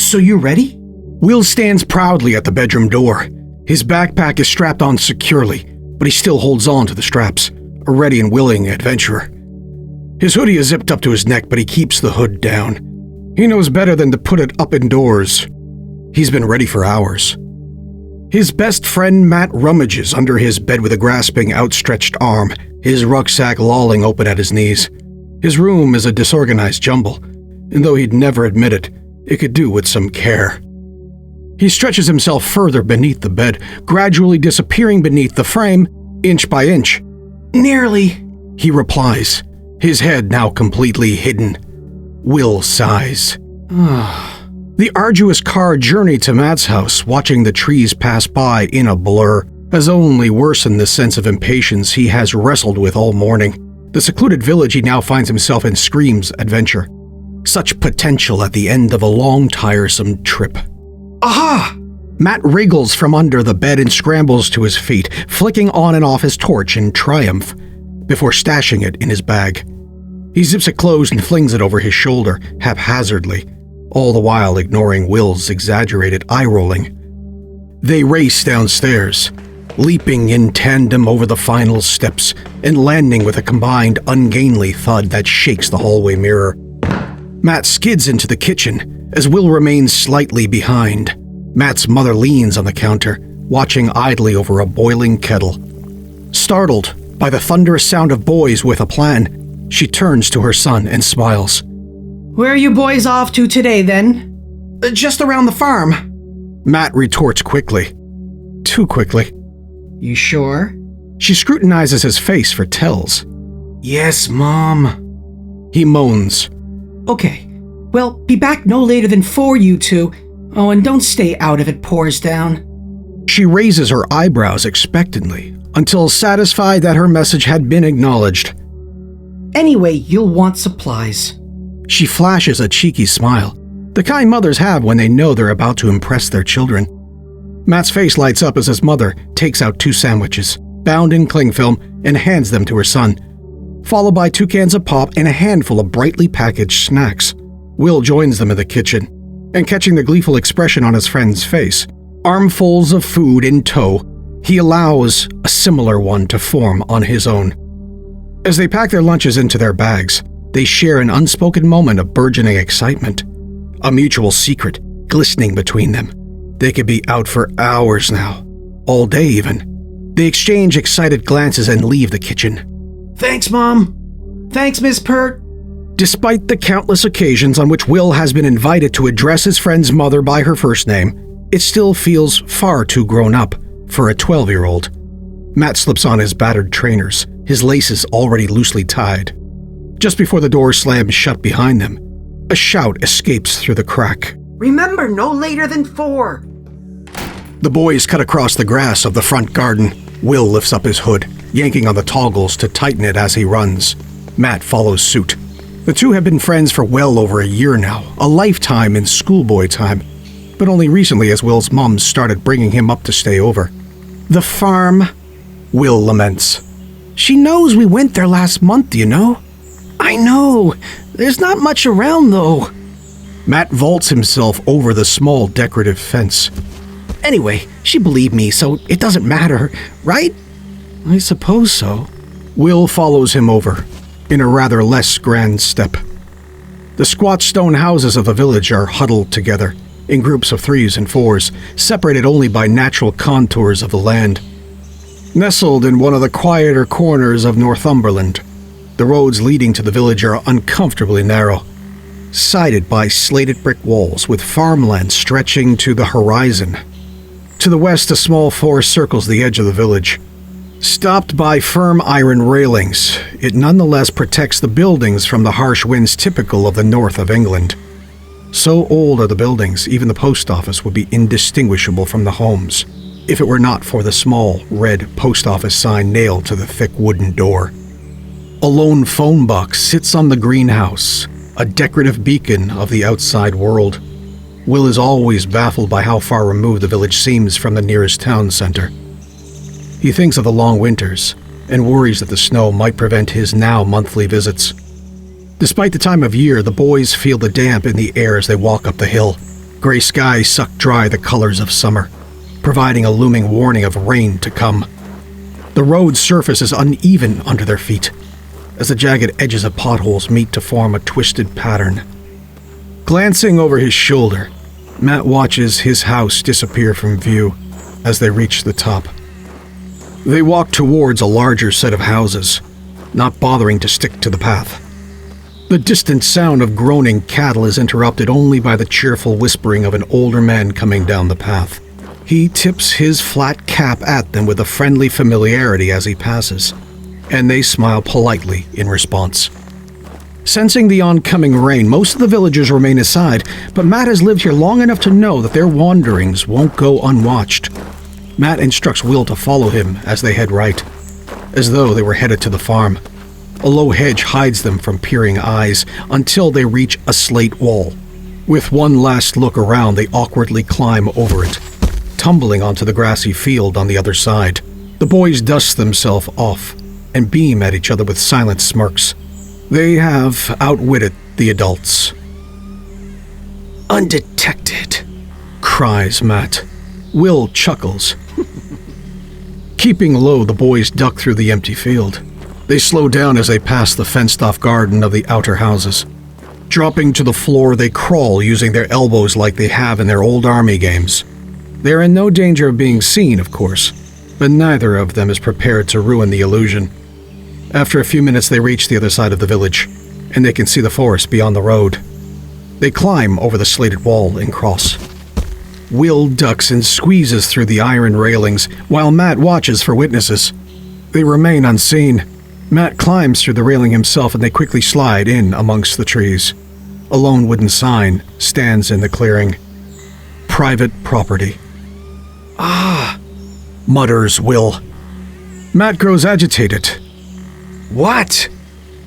So you ready? Will stands proudly at the bedroom door. His backpack is strapped on securely, but he still holds on to the straps, a ready and willing adventurer. His hoodie is zipped up to his neck, but he keeps the hood down. He knows better than to put it up indoors. He's been ready for hours. His best friend Matt rummages under his bed with a grasping, outstretched arm, his rucksack lolling open at his knees. His room is a disorganized jumble, and though he'd never admit it, it could do with some care. He stretches himself further beneath the bed, gradually disappearing beneath the frame, inch by inch. "Nearly," he replies, his head now completely hidden. Will sighs. The arduous car journey to Matt's house, watching the trees pass by in a blur, has only worsened the sense of impatience he has wrestled with all morning. The secluded village he now finds himself in screams adventure. Such potential at the end of a long, tiresome trip. Aha! Matt wriggles from under the bed and scrambles to his feet, flicking on and off his torch in triumph, before stashing it in his bag. He zips it closed and flings it over his shoulder, haphazardly, all the while ignoring Will's exaggerated eye-rolling. They race downstairs, leaping in tandem over the final steps and landing with a combined ungainly thud that shakes the hallway mirror. Matt skids into the kitchen as Will remains slightly behind. Matt's mother leans on the counter, watching idly over a boiling kettle. Startled by the thunderous sound of boys with a plan, she turns to her son and smiles. "Where are you boys off to today, then?" "Just around the farm," Matt retorts quickly. Too quickly. "You sure?" She scrutinizes his face for tells. "Yes, Mom," he moans. "Okay. Well, be back no later than 4, you two. Oh, and don't stay out if it pours down." She raises her eyebrows expectantly, until satisfied that her message had been acknowledged. "Anyway, you'll want supplies." She flashes a cheeky smile, the kind mothers have when they know they're about to impress their children. Matt's face lights up as his mother takes out 2 sandwiches, bound in cling film, and hands them to her son, followed by 2 cans of pop and a handful of brightly packaged snacks. Will joins them in the kitchen, and catching the gleeful expression on his friend's face, armfuls of food in tow, he allows a similar one to form on his own. As they pack their lunches into their bags, they share an unspoken moment of burgeoning excitement, a mutual secret glistening between them. They could be out for hours now, all day even. They exchange excited glances and leave the kitchen. "Thanks, Mom. Thanks, Miss Pert." Despite the countless occasions on which Will has been invited to address his friend's mother by her first name, it still feels far too grown up for a 12-year-old. Matt slips on his battered trainers, his laces already loosely tied. Just before the door slams shut behind them, a shout escapes through the crack. "Remember, no later than 4. The boys cut across the grass of the front garden. Will lifts up his hood, yanking on the toggles to tighten it as he runs. Matt follows suit. The two have been friends for well over a year now, a lifetime in schoolboy time, but only recently as Will's mom started bringing him up to stay over. "The farm," Will laments. "She knows we went there last month, you know." "I know. There's not much around, though." Matt vaults himself over the small decorative fence. "Anyway, she believed me, so it doesn't matter, right?" "I suppose so." Will follows him over, in a rather less grand step. The squat stone houses of the village are huddled together, in groups of 3s and 4s, separated only by natural contours of the land. Nestled in one of the quieter corners of Northumberland, the roads leading to the village are uncomfortably narrow, sided by slated brick walls with farmland stretching to the horizon. To the west, a small forest circles the edge of the village. Stopped by firm iron railings, it nonetheless protects the buildings from the harsh winds typical of the north of England. So old are the buildings, even the post office would be indistinguishable from the homes, if it were not for the small, red post office sign nailed to the thick wooden door. A lone phone box sits on the greenhouse, a decorative beacon of the outside world. Will is always baffled by how far removed the village seems from the nearest town center. He thinks of the long winters and worries that the snow might prevent his now monthly visits. Despite the time of year, the boys feel the damp in the air as they walk up the hill, Gray skies suck dry the colors of summer, providing a looming warning of rain to come. The road surface is uneven under their feet, as the jagged edges of potholes meet to form a twisted pattern. Glancing over his shoulder, Matt watches his house disappear from view as they reach the top. They walk towards a larger set of houses, not bothering to stick to the path. The distant sound of groaning cattle is interrupted only by the cheerful whispering of an older man coming down the path. He tips his flat cap at them with a friendly familiarity as he passes, and they smile politely in response. Sensing the oncoming rain, most of the villagers remain aside, but Matt has lived here long enough to know that their wanderings won't go unwatched. Matt instructs Will to follow him as they head right, as though they were headed to the farm. A low hedge hides them from peering eyes until they reach a slate wall. With one last look around, they awkwardly climb over it, tumbling onto the grassy field on the other side. The boys dust themselves off and beam at each other with silent smirks. They have outwitted the adults. "Undetected," cries Matt. Will chuckles. Keeping low, the boys duck through the empty field. They slow down as they pass the fenced-off garden of the outer houses. Dropping to the floor, they crawl using their elbows like they have in their old army games. They're in no danger of being seen, of course, but neither of them is prepared to ruin the illusion. After a few minutes, they reach the other side of the village, and they can see the forest beyond the road. They climb over the slated wall and cross. Will ducks and squeezes through the iron railings, while Matt watches for witnesses. They remain unseen. Matt climbs through the railing himself, and they quickly slide in amongst the trees. A lone wooden sign stands in the clearing. Private property. "Ah," mutters Will. Matt grows agitated. "What?"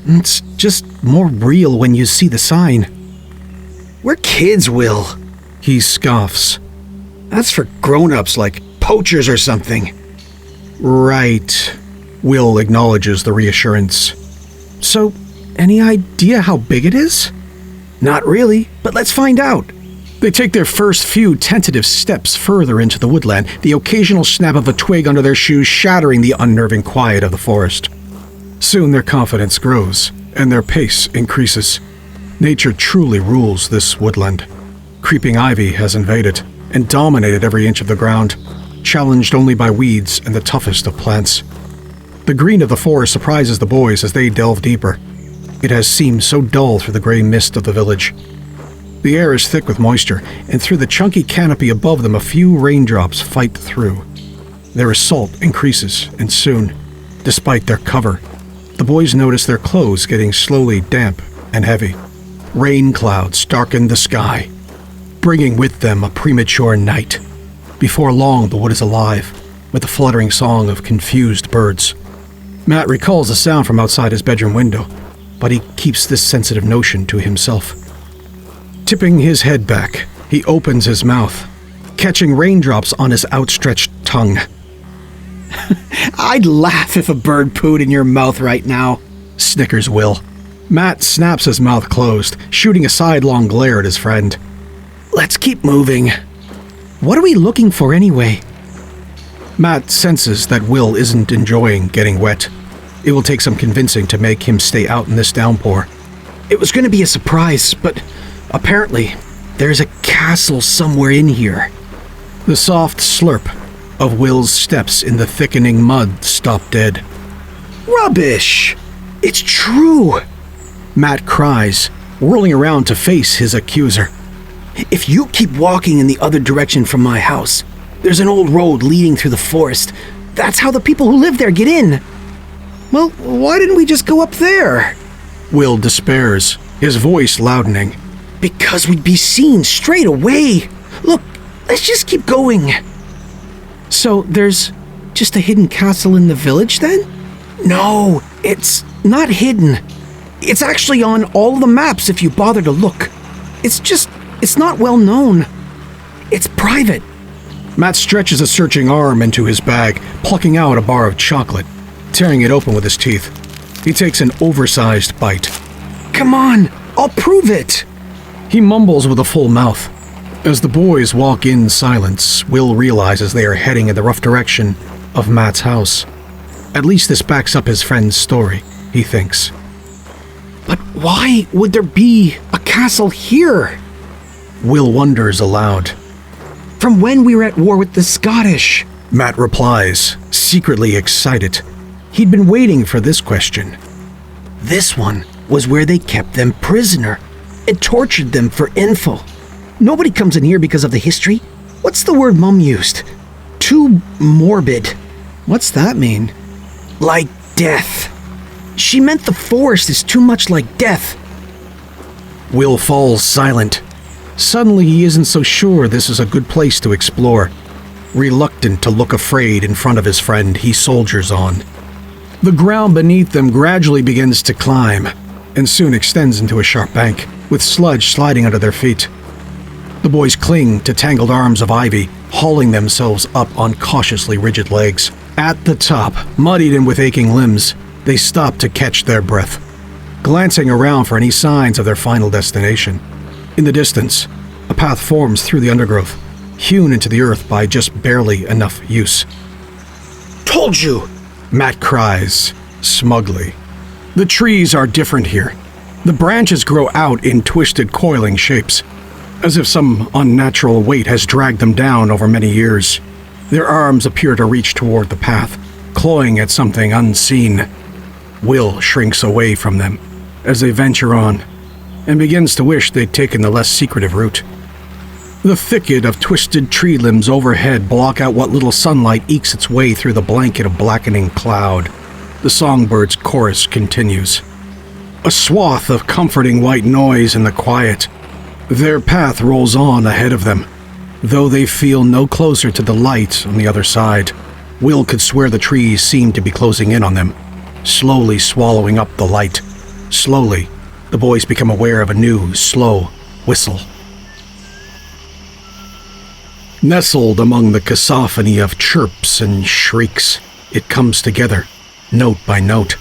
"It's just more real when you see the sign." "We're kids, Will," he scoffs. "That's for grown-ups like poachers or something." "Right." Will acknowledges the reassurance. "So, any idea how big it is?" "Not really, but let's find out." They take their first few tentative steps further into the woodland, the occasional snap of a twig under their shoes shattering the unnerving quiet of the forest. Soon their confidence grows, and their pace increases. Nature truly rules this woodland. Creeping ivy has invaded and dominated every inch of the ground, challenged only by weeds and the toughest of plants. The green of the forest surprises the boys as they delve deeper. It has seemed so dull through the gray mist of the village. The air is thick with moisture, and through the chunky canopy above them a few raindrops fight through. Their assault increases, and soon, despite their cover, the boys notice their clothes getting slowly damp and heavy. Rain clouds darken the sky, bringing with them a premature night. Before long, the wood is alive, with the fluttering song of confused birds. Matt recalls the sound from outside his bedroom window, but he keeps this sensitive notion to himself. Tipping his head back, he opens his mouth, catching raindrops on his outstretched tongue. "I'd laugh if a bird pooed in your mouth right now," snickers Will. Matt snaps his mouth closed, shooting a sidelong glare at his friend. "Let's keep moving." "What are we looking for anyway?" Matt senses that Will isn't enjoying getting wet. It will take some convincing to make him stay out in this downpour. "It was going to be a surprise, but apparently there's a castle somewhere in here." The soft slurp of Will's steps in the thickening mud stop dead. "Rubbish! It's true!" Matt cries, whirling around to face his accuser. "If you keep walking in the other direction from my house, there's an old road leading through the forest. That's how the people who live there get in." "Well, why didn't we just go up there?" Will despairs, his voice loudening. "Because we'd be seen straight away. Look, let's just keep going." "So there's just a hidden castle in the village then?" "No, it's not hidden. It's actually on all the maps if you bother to look. It's not well known. It's private." Matt stretches a searching arm into his bag, plucking out a bar of chocolate, tearing it open with his teeth. He takes an oversized bite. "Come on, I'll prove it." He mumbles with a full mouth. As the boys walk in silence, Will realizes they are heading in the rough direction of Matt's house. At least this backs up his friend's story, he thinks. But why would there be a castle here? Will wonders aloud. From when we were at war with the Scottish, Matt replies, secretly excited. He'd been waiting for this question. This one was where they kept them prisoner and tortured them for info. Nobody comes in here because of the history. What's the word Mum used? Too morbid. What's that mean? Like death. She meant the forest is too much like death. Will falls silent. Suddenly he isn't so sure this is a good place to explore. Reluctant to look afraid in front of his friend, he soldiers on. The ground beneath them gradually begins to climb, and soon extends into a sharp bank, with sludge sliding under their feet. The boys cling to tangled arms of ivy, hauling themselves up on cautiously rigid legs. At the top, muddied and with aching limbs, they stop to catch their breath, glancing around for any signs of their final destination. In the distance, a path forms through the undergrowth, hewn into the earth by just barely enough use. Told you! Matt cries, smugly. The trees are different here. The branches grow out in twisted, coiling shapes, as if some unnatural weight has dragged them down over many years. Their arms appear to reach toward the path, clawing at something unseen. Will shrinks away from them as they venture on, and begins to wish they'd taken the less secretive route. The thicket of twisted tree limbs overhead block out what little sunlight ekes its way through the blanket of blackening cloud. The songbird's chorus continues. A swath of comforting white noise in the quiet. Their path rolls on ahead of them, though they feel no closer to the light on the other side. Will could swear the trees seem to be closing in on them, slowly swallowing up the light. Slowly, the boys become aware of a new, slow whistle. Nestled among the cacophony of chirps and shrieks, it comes together, note by note.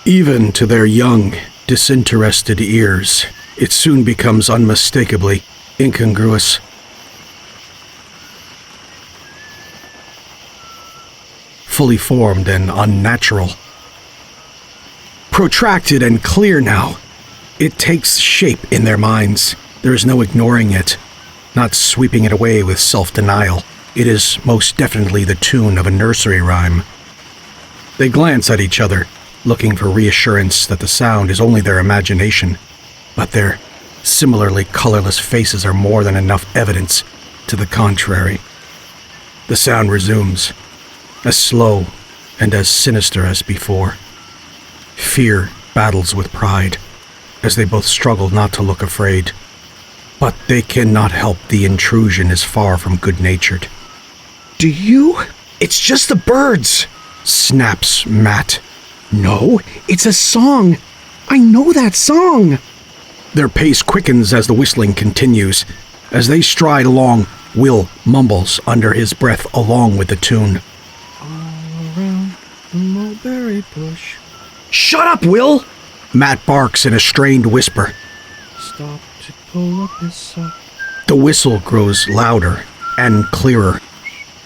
Even to their young, disinterested ears, it soon becomes unmistakably incongruous. Fully formed and unnatural. Protracted and clear now, it takes shape in their minds. There is no ignoring it, not sweeping it away with self-denial. It is most definitely the tune of a nursery rhyme. They glance at each other, looking for reassurance that the sound is only their imagination, but their similarly colorless faces are more than enough evidence to the contrary. The sound resumes, as slow and as sinister as before. Fear battles with pride, as they both struggle not to look afraid. But they cannot help the intrusion is far from good-natured. Do you? It's just the birds, snaps Matt. No, it's a song. I know that song. Their pace quickens as the whistling continues. As they stride along, Will mumbles under his breath along with the tune. All around the mulberry bush. Shut up, Will! Matt barks in a strained whisper. Stop to pull up his sock. The whistle grows louder and clearer.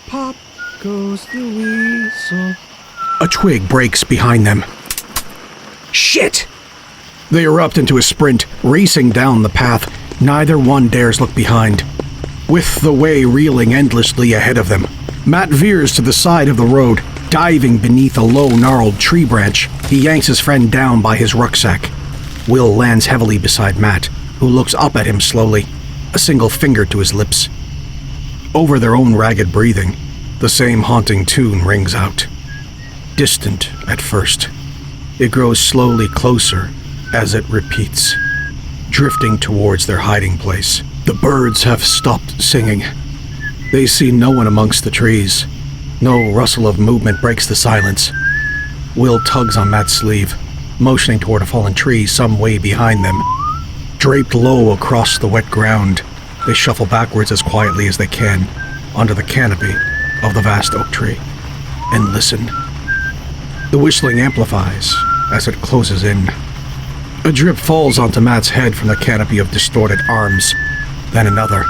Pop goes the weasel. A twig breaks behind them. Shit! They erupt into a sprint, racing down the path. Neither one dares look behind. With the way reeling endlessly ahead of them, Matt veers to the side of the road, diving beneath a low, gnarled tree branch. He yanks his friend down by his rucksack. Will lands heavily beside Matt, who looks up at him slowly, a single finger to his lips. Over their own ragged breathing, the same haunting tune rings out. Distant at first, it grows slowly closer as it repeats, drifting towards their hiding place. The birds have stopped singing. They see no one amongst the trees. No rustle of movement breaks the silence. Will tugs on Matt's sleeve, motioning toward a fallen tree some way behind them. Draped low across the wet ground, they shuffle backwards as quietly as they can under the canopy of the vast oak tree and listen. The whistling amplifies as it closes in. A drip falls onto Matt's head from the canopy of distorted arms, then another,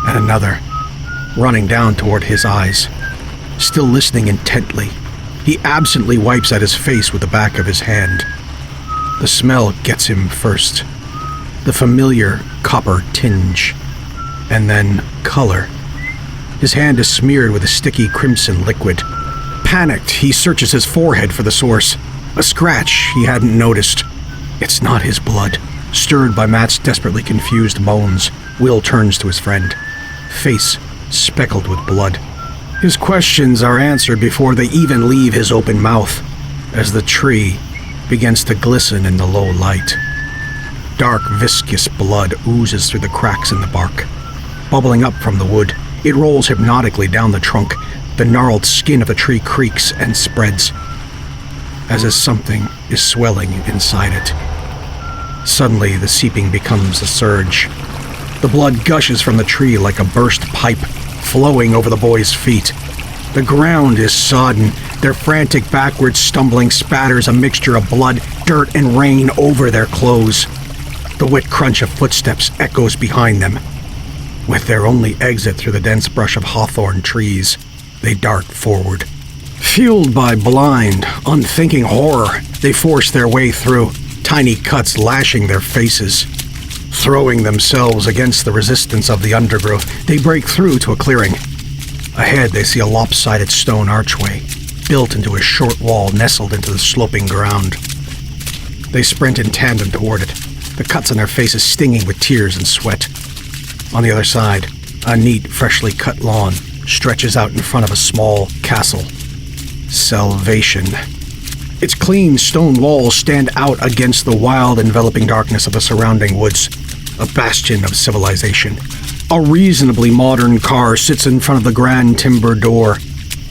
and another, running down toward his eyes. Still listening intently, he absently wipes at his face with the back of his hand. The smell gets him first. The familiar copper tinge, and then color. His hand is smeared with a sticky crimson liquid. Panicked, he searches his forehead for the source. A scratch he hadn't noticed. It's not his blood. Stirred by Matt's desperately confused moans, Will turns to his friend, face speckled with blood. His questions are answered before they even leave his open mouth, as the tree begins to glisten in the low light. Dark, viscous blood oozes through the cracks in the bark. Bubbling up from the wood, it rolls hypnotically down the trunk. The gnarled skin of the tree creaks and spreads, as if something is swelling inside it. Suddenly, the seeping becomes a surge. The blood gushes from the tree like a burst pipe, flowing over the boys' feet. The ground is sodden. Their frantic backward stumbling spatters a mixture of blood, dirt, and rain over their clothes. The wet crunch of footsteps echoes behind them. With their only exit through the dense brush of hawthorn trees, they dart forward. Fueled by blind, unthinking horror, they force their way through, tiny cuts lashing their faces. Throwing themselves against the resistance of the undergrowth, they break through to a clearing. Ahead, they see a lopsided stone archway, built into a short wall nestled into the sloping ground. They sprint in tandem toward it, the cuts on their faces stinging with tears and sweat. On the other side, a neat, freshly cut lawn stretches out in front of a small castle. Salvation. Its clean stone walls stand out against the wild, enveloping darkness of the surrounding woods, a bastion of civilization. A reasonably modern car sits in front of the grand timber door.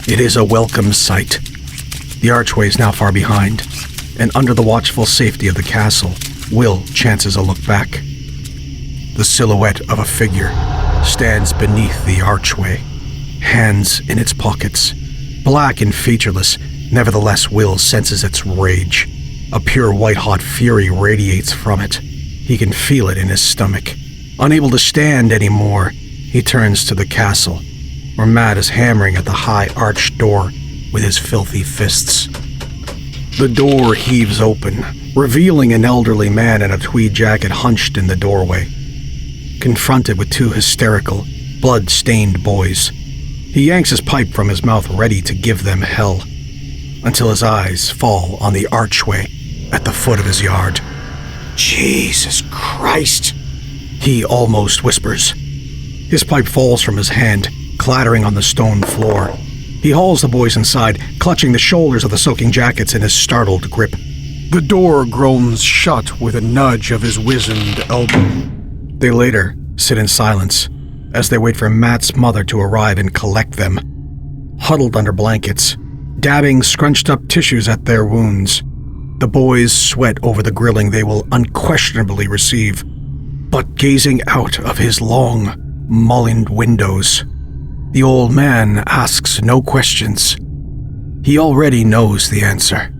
It is a welcome sight. The archway is now far behind, and under the watchful safety of the castle, Will chances a look back. The silhouette of a figure stands beneath the archway, hands in its pockets. Black and featureless, nevertheless Will senses its rage. A pure white-hot fury radiates from it. He can feel it in his stomach. Unable to stand anymore, he turns to the castle, where Matt is hammering at the high arched door with his filthy fists. The door heaves open, revealing an elderly man in a tweed jacket hunched in the doorway. Confronted with two hysterical, blood-stained boys, he yanks his pipe from his mouth, ready to give them hell, until his eyes fall on the archway at the foot of his yard. "Jesus Christ!" he almost whispers. His pipe falls from his hand, clattering on the stone floor. He hauls the boys inside, clutching the shoulders of the soaking jackets in his startled grip. The door groans shut with a nudge of his wizened elbow. They later sit in silence as they wait for Matt's mother to arrive and collect them. Huddled under blankets, dabbing scrunched-up tissues at their wounds, the boys sweat over the grilling they will unquestionably receive, but gazing out of his long, mullioned windows, the old man asks no questions. He already knows the answer.